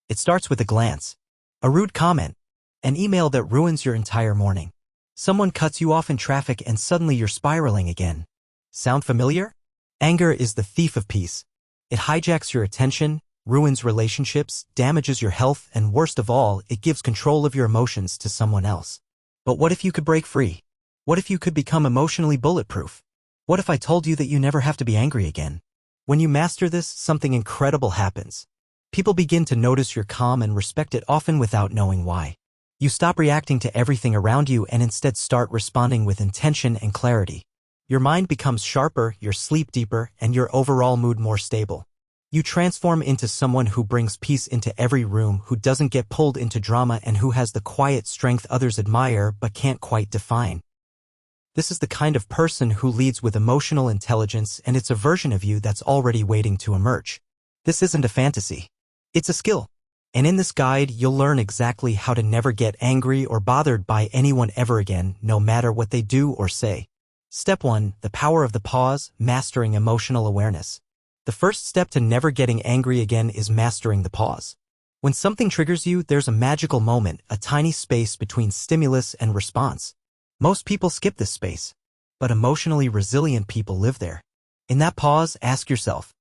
It starts with a glance, a rude comment, an email that ruins your entire morning. Someone cuts you off in traffic and suddenly you're spiraling again. Sound familiar? Anger is the thief of peace. It hijacks your attention, ruins relationships, damages your health, and worst of all, it gives control of your emotions to someone else. But what if you could break free? What if you could become emotionally bulletproof? What if I told you that you never have to be angry again? When you master this, something incredible happens. People begin to notice your calm and respect it, often without knowing why. You stop reacting to everything around you and instead start responding with intention and clarity. Your mind becomes sharper, your sleep deeper, and your overall mood more stable. You transform into someone who brings peace into every room, who doesn't get pulled into drama, and who has the quiet strength others admire but can't quite define. This is the kind of person who leads with emotional intelligence, and it's a version of you that's already waiting to emerge. This isn't a fantasy. It's a skill. And in this guide, you'll learn exactly how to never get angry or bothered by anyone ever again, no matter what they do or say. Step 1. The power of the pause, mastering emotional awareness. The first step to never getting angry again is mastering the pause. When something triggers you, there's a magical moment, a tiny space between stimulus and response. Most people skip this space, but emotionally resilient people live there. In that pause, ask yourself,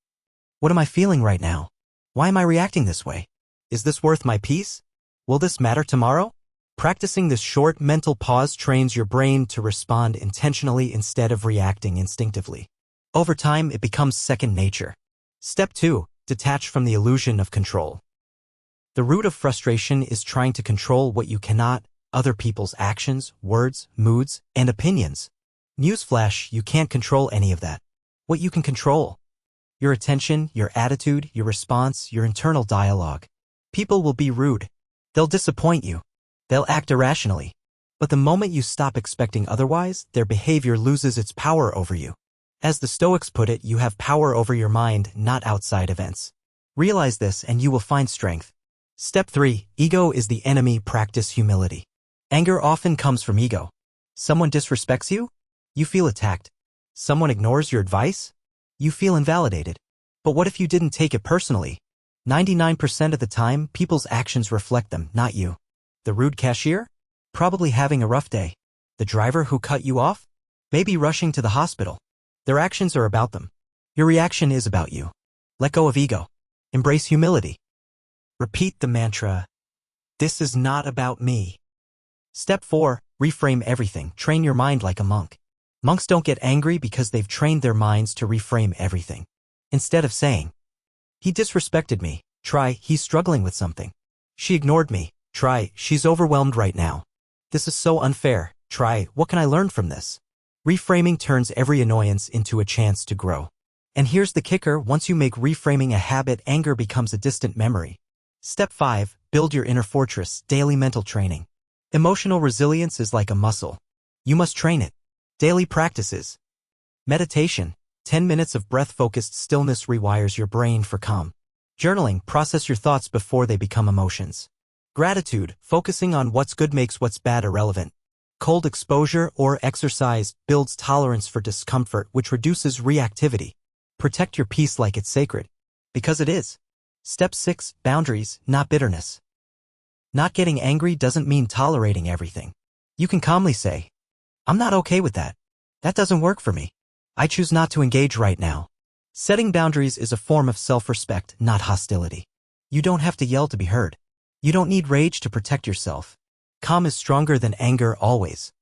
what am I feeling right now? Why am I reacting this way? Is this worth my peace? Will this matter tomorrow? Practicing this short mental pause trains your brain to respond intentionally instead of reacting instinctively. Over time, it becomes second nature. Step 2. Detach from the illusion of control. The root of frustration is trying to control what you cannot, other people's actions, words, moods, and opinions. Newsflash, you can't control any of that. What you can control: your attention, your attitude, your response, your internal dialogue. People will be rude. They'll disappoint you. They'll act irrationally. But the moment you stop expecting otherwise, their behavior loses its power over you. As the Stoics put it, you have power over your mind, not outside events. Realize this and you will find strength. Step 3. Ego is the enemy. Practice humility. Anger often comes from ego. Someone disrespects you? You feel attacked. Someone ignores your advice? You feel invalidated. But what if you didn't take it personally? 99% of the time, people's actions reflect them, not you. The rude cashier? Probably having a rough day. The driver who cut you off? Maybe rushing to the hospital. Their actions are about them. Your reaction is about you. Let go of ego. Embrace humility. Repeat the mantra, this is not about me. Step 4. Reframe everything. Train your mind like a monk. Monks don't get angry because they've trained their minds to reframe everything. Instead of saying, he disrespected me, try, he's struggling with something. She ignored me, try, she's overwhelmed right now. This is so unfair, try, what can I learn from this? Reframing turns every annoyance into a chance to grow. And here's the kicker, once you make reframing a habit, anger becomes a distant memory. Step 5. Build your inner fortress. Daily mental training. Emotional resilience is like a muscle. You must train it. Daily practices. Meditation. 10 minutes of breath-focused stillness rewires your brain for calm. Journaling. Process your thoughts before they become emotions. Gratitude. Focusing on what's good makes what's bad irrelevant. Cold exposure or exercise builds tolerance for discomfort, which reduces reactivity. Protect your peace like it's sacred. Because it is. Step 6. Boundaries, not bitterness. Not getting angry doesn't mean tolerating everything. You can calmly say, I'm not okay with that. That doesn't work for me. I choose not to engage right now. Setting boundaries is a form of self-respect, not hostility. You don't have to yell to be heard. You don't need rage to protect yourself. Calm is stronger than anger always.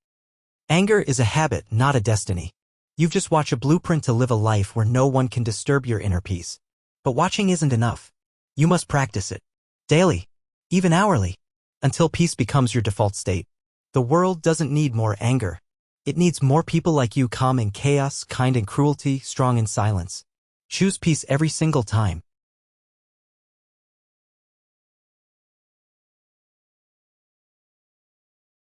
Anger is a habit, not a destiny. You've just watched a blueprint to live a life where no one can disturb your inner peace. But watching isn't enough. You must practice it. Daily. Even hourly. Until peace becomes your default state. The world doesn't need more anger. It needs more people like you, calm in chaos, kind in cruelty, strong in silence. Choose peace every single time.